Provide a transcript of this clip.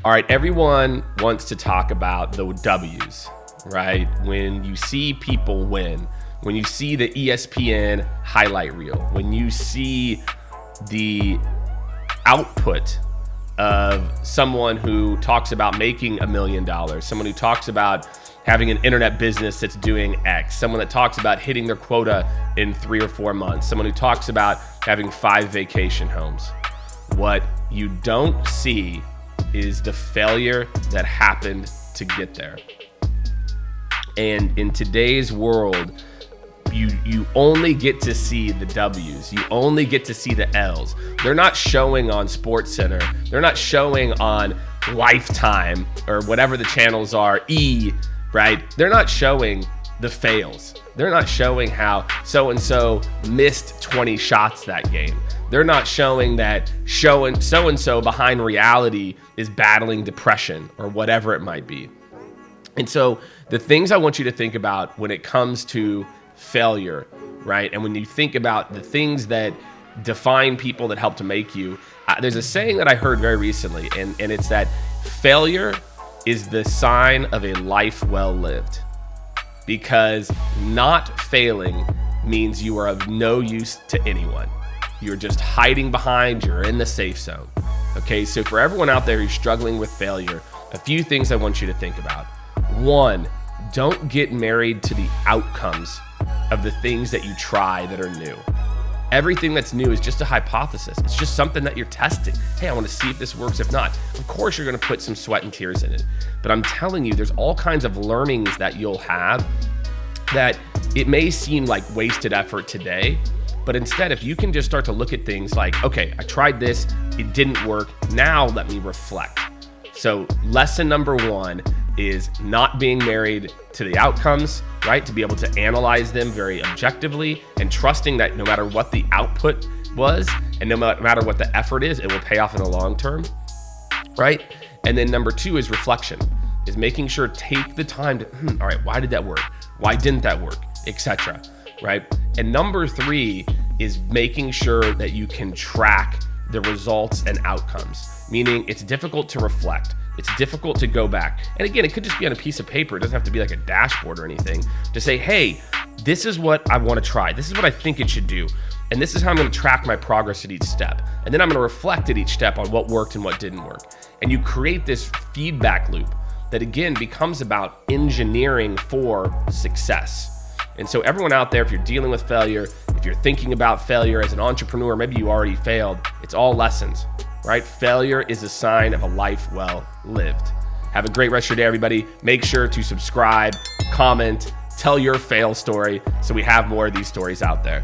All right, everyone wants to talk about the W's, right? When you see people win, when you see the ESPN highlight reel, when you see the output of someone who talks about making $1 million, someone who talks about having an internet business that's doing X, someone that talks about hitting their quota in 3 or 4 months, someone who talks about having 5 vacation homes. What you don't see is the failure that happened to get there. And in today's world, you only get to see the W's. You only get to see the L's. They're not showing on SportsCenter. They're not showing on Lifetime or whatever the channels are, E, right? They're not showing the fails. They're not showing how so-and-so missed 20 shots that game. They're not showing that so-and-so behind reality is battling depression or whatever it might be. And so the things I want you to think about when it comes to failure, right? And when you think about the things that define people that help to make you, there's a saying that I heard very recently, and it's that failure is the sign of a life well lived. Because not failing means you are of no use to anyone. You're just hiding behind, you're in the safe zone. Okay, so for everyone out there who's struggling with failure, a few things I want you to think about. 1, don't get married to the outcomes of the things that you try that are new. Everything that's new is just a hypothesis. It's just something that you're testing. Hey, I want to see if this works. If not, of course you're going to put some sweat and tears in it. But I'm telling you, there's all kinds of learnings that you'll have that it may seem like wasted effort today, but instead, if you can just start to look at things like, okay, I tried this, it didn't work. Now let me reflect. So lesson number 1 is not being married to the outcomes, right? To be able to analyze them very objectively and trusting that no matter what the output was and no matter what the effort is, it will pay off in the long term, right? And then number 2 is reflection, is making sure take the time to, all right, why did that work? Why didn't that work? Etc. Right? And number 3 is making sure that you can track the results and outcomes, meaning it's difficult to reflect. It's difficult to go back. And again, it could just be on a piece of paper. It doesn't have to be like a dashboard or anything to say, hey, this is what I want to try. This is what I think it should do. And this is how I'm going to track my progress at each step. And then I'm going to reflect at each step on what worked and what didn't work. And you create this feedback loop that again becomes about engineering for success. And so everyone out there, if you're dealing with failure, if you're thinking about failure as an entrepreneur, maybe you already failed, it's all lessons, right? Failure is a sign of a life well lived. Have a great rest of your day, everybody. Make sure to subscribe, comment, tell your fail story so we have more of these stories out there.